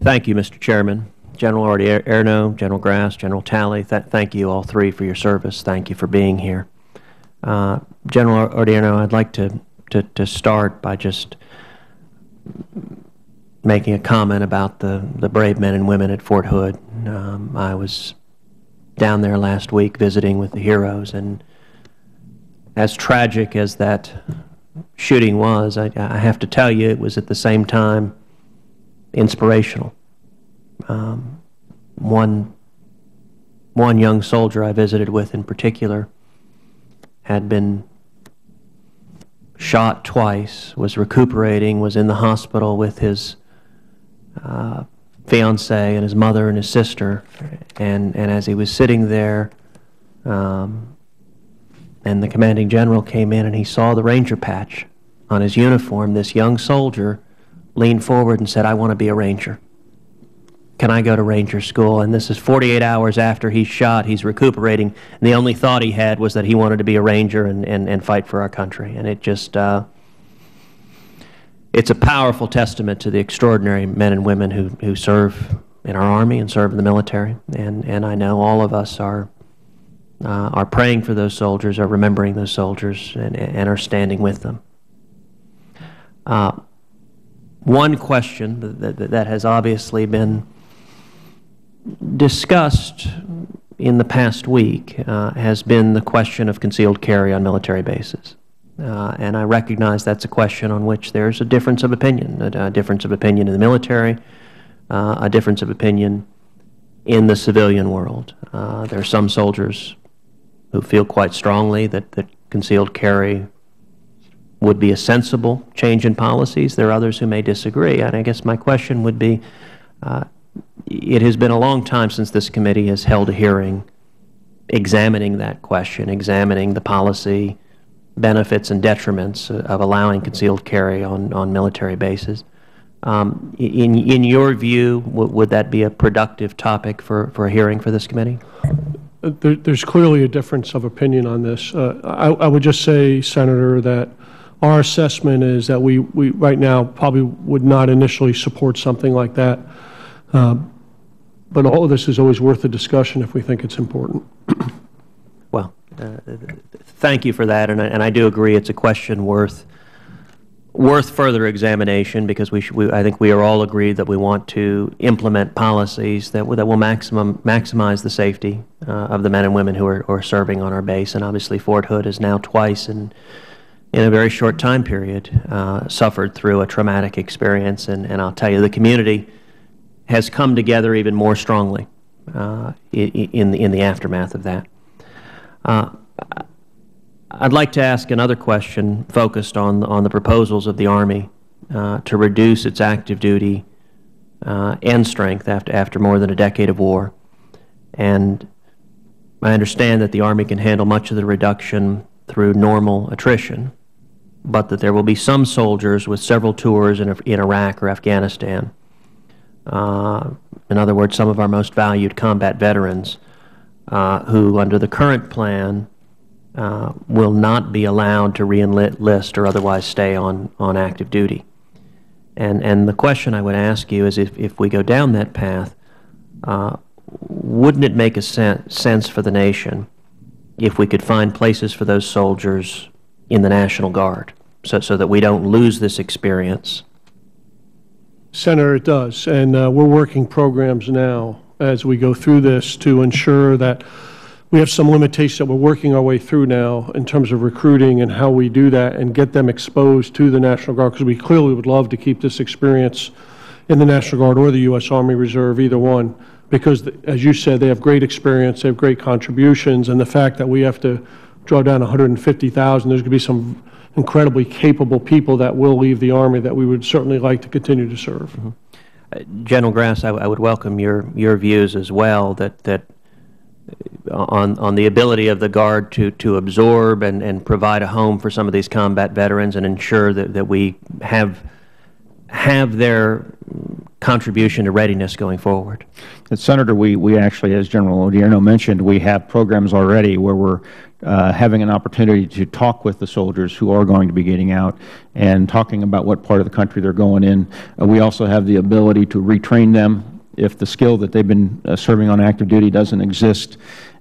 Thank you, Mr. Chairman. General Odierno, General Grass, General Talley, thank you all three for your service. Thank you for being here. General Odierno, I'd like to start by just making a comment about the brave men and women at Fort Hood. I was down there last week visiting with the heroes, and as tragic as that shooting was, I have to tell you it was at the same time inspirational. One young soldier I visited with in particular had been shot twice, was recuperating, was in the hospital with his fiancée and his mother and his sister, and as he was sitting there, and the commanding general came in and he saw the ranger patch on his uniform, this young soldier leaned forward and said, "I want to be a ranger. Can I go to ranger school?" And this is 48 hours after he's shot, he's recuperating, and the only thought he had was that he wanted to be a ranger and fight for our country. And it just, it's a powerful testament to the extraordinary men and women who serve in our Army and serve in the military. And I know all of us are praying for those soldiers, are remembering those soldiers, and are standing with them. One question that has obviously been discussed in the past week has been the question of concealed carry on military bases. And I recognize that's a question on which there's a difference of opinion, a difference of opinion in the military, a difference of opinion in the civilian world. There are some soldiers who feel quite strongly that concealed carry would be a sensible change in policies. There are others who may disagree. And I guess my question would be, it has been a long time since this committee has held a hearing examining that question, examining the policy benefits and detriments of allowing concealed carry on military bases. In your view, would that be a productive topic for a hearing for this committee? There's clearly a difference of opinion on this. I would just say, Senator, that our assessment is that we right now probably would not initially support something like that. But all of this is always worth a discussion if we think it's important. Well, thank you for that, and I do agree it's a question worth further examination, because I think we are all agreed that we want to implement policies that will maximize the safety of the men and women who are serving on our base. And obviously Fort Hood has now twice in a very short time period suffered through a traumatic experience, and I'll tell you, the community has come together even more strongly in the aftermath of that. I'd like to ask another question focused on the proposals of the Army to reduce its active duty end strength after more than a decade of war. And I understand that the Army can handle much of the reduction through normal attrition, but that there will be some soldiers with several tours in Iraq or Afghanistan. In other words, some of our most valued combat veterans who, under the current plan, will not be allowed to re-enlist or otherwise stay on active duty. And the question I would ask you is, if we go down that path, wouldn't it make a sense for the nation if we could find places for those soldiers in the National Guard, so that we don't lose this experience? Senator, it does, and we're working programs now as we go through this to ensure that we have some limitations that we're working our way through now in terms of recruiting and how we do that and get them exposed to the National Guard, because we clearly would love to keep this experience in the National Guard or the U.S. Army Reserve, either one, because, as you said, they have great experience, they have great contributions, and the fact that we have to draw down 150,000, there's going to be some incredibly capable people that will leave the Army that we would certainly like to continue to serve. Mm-hmm. General Grass, I would welcome your views as well, that on the ability of the Guard to absorb and provide a home for some of these combat veterans and ensure that we have their contribution to readiness going forward? Senator, we actually, as General Odierno mentioned, we have programs already where we're having an opportunity to talk with the soldiers who are going to be getting out and talking about what part of the country they're going in. We also have the ability to retrain them if the skill that they've been serving on active duty doesn't exist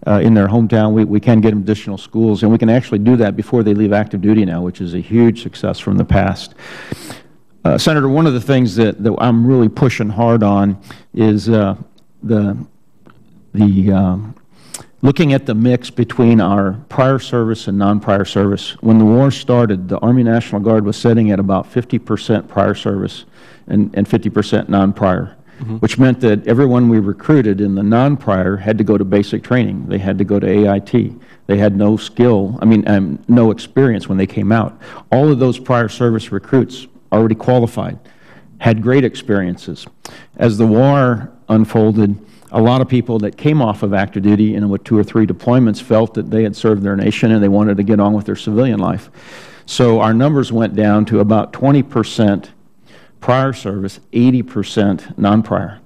in their hometown. We can get them additional schools, and we can actually do that before they leave active duty now, which is a huge success from the past. Senator, one of the things that I'm really pushing hard on is looking at the mix between our prior service and non-prior service. When the war started, the Army National Guard was sitting at about 50% prior service and 50% non-prior, which meant that everyone we recruited in the non-prior had to go to basic training. They had to go to AIT. They had no skill, no experience when they came out. All of those prior service recruits already qualified, had great experiences. As the war unfolded, a lot of people that came off of active duty with 2 or 3 deployments felt that they had served their nation and they wanted to get on with their civilian life. So our numbers went down to about 20% prior service, 80% non-prior.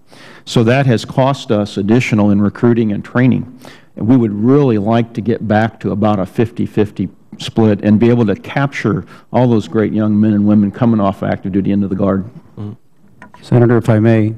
So that has cost us additional in recruiting and training. And we would really like to get back to about a 50-50 split and be able to capture all those great young men and women coming off active duty into the Guard. Senator, if I may,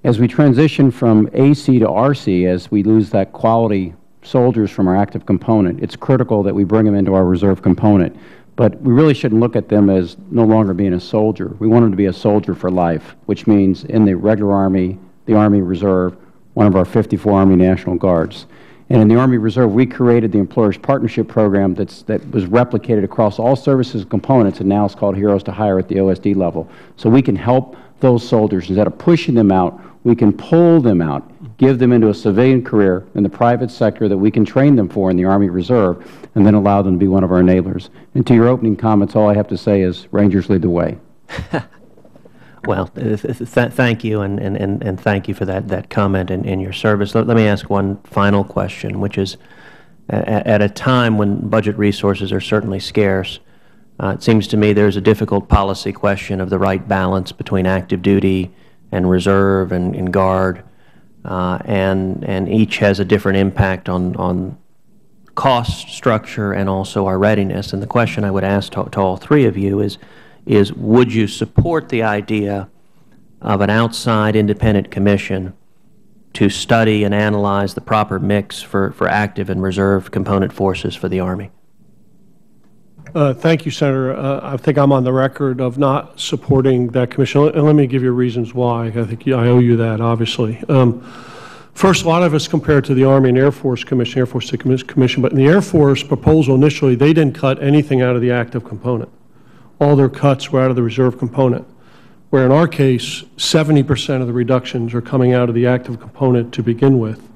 as we transition from AC to RC, as we lose that quality soldiers from our active component, it's critical that we bring them into our reserve component. But we really shouldn't look at them as no longer being a soldier. We want them to be a soldier for life, which means in the regular Army, the Army Reserve, one of our 54 Army National Guards. And in the Army Reserve, we created the Employers Partnership Program that was replicated across all services and components, and now it's called Heroes to Hire at the OSD level. So we can help those soldiers. Instead of pushing them out, we can pull them out, give them into a civilian career in the private sector that we can train them for in the Army Reserve, and then allow them to be one of our enablers. And to your opening comments, all I have to say is Rangers lead the way. Well, thank you, and thank you for that comment and your service. Let me ask one final question, which is, at a time when budget resources are certainly scarce, it seems to me there's a difficult policy question of the right balance between active duty and reserve and Guard, and each has a different impact on cost structure and also our readiness. And the question I would ask to all 3 of you is would you support the idea of an outside independent commission to study and analyze the proper mix for active and reserve component forces for the Army? Thank you, Senator. I think I'm on the record of not supporting that commission, and let me give you reasons why. I think I owe you that, obviously. First, a lot of us compare it to the Army and Air Force Commission, Air Force Commission, but in the Air Force proposal initially, they didn't cut anything out of the active component. All their cuts were out of the reserve component, where in our case, 70% of the reductions are coming out of the active component to begin with.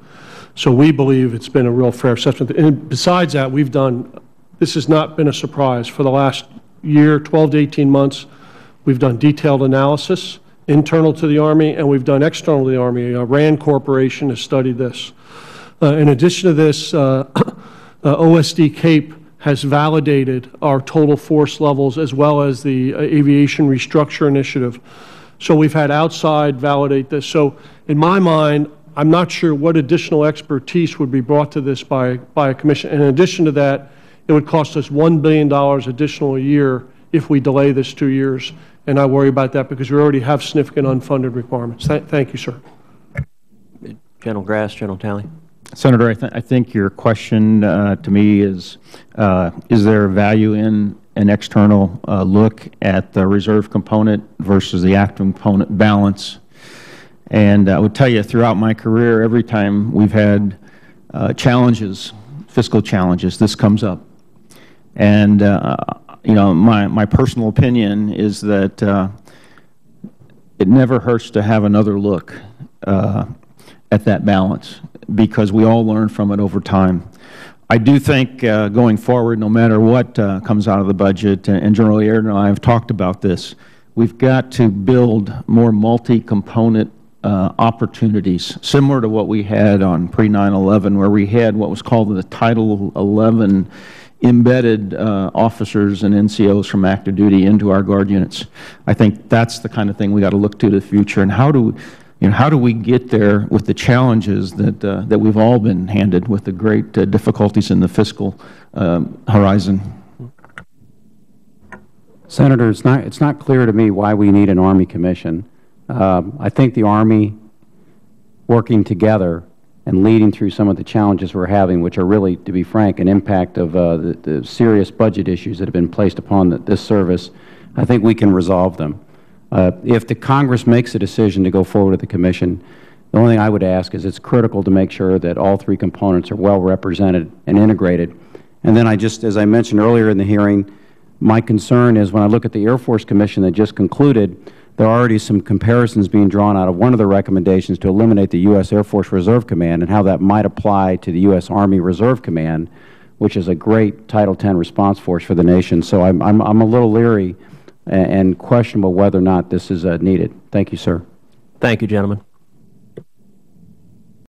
So we believe it's been a real fair assessment. And besides that, this has not been a surprise. For the last year, 12 to 18 months, we've done detailed analysis, internal to the Army, and we've done external to the Army. RAND Corporation has studied this. In addition to this, OSD CAPE has validated our total force levels as well as the Aviation Restructure Initiative. So we've had outside validate this. So in my mind, I'm not sure what additional expertise would be brought to this by a commission. In addition to that, it would cost us $1 billion additional a year if we delay this 2 years, and I worry about that because we already have significant unfunded requirements. Thank you, sir. General Grass, General Talley. Senator, I think your question to me is there value in an external look at the reserve component versus the active component balance? And I would tell you throughout my career, every time we've had challenges, fiscal challenges, this comes up. And you know, my personal opinion is that it never hurts to have another look at that balance, because we all learn from it over time. I do think going forward, no matter what comes out of the budget, and General Odierno and I have talked about this, we've got to build more multi-component opportunities, similar to what we had on pre-9/11, where we had what was called the Title 11 embedded officers and NCOs from active duty into our Guard units. I think that's the kind of thing we got to look to the future. And how do we get there with the challenges that we've all been handed with the great difficulties in the fiscal horizon? Senator, it's not clear to me why we need an Army Commission. I think the Army working together and leading through some of the challenges we're having, which are really, to be frank, an impact of the serious budget issues that have been placed upon this service, I think we can resolve them. If the Congress makes a decision to go forward with the Commission, the only thing I would ask is it's critical to make sure that all three components are well represented and integrated. And then as I mentioned earlier in the hearing, my concern is when I look at the Air Force Commission that just concluded, there are already some comparisons being drawn out of one of the recommendations to eliminate the U.S. Air Force Reserve Command and how that might apply to the U.S. Army Reserve Command, which is a great Title X response force for the nation. So I'm a little leery and questionable whether or not this is needed. Thank you, sir. Thank you, gentlemen.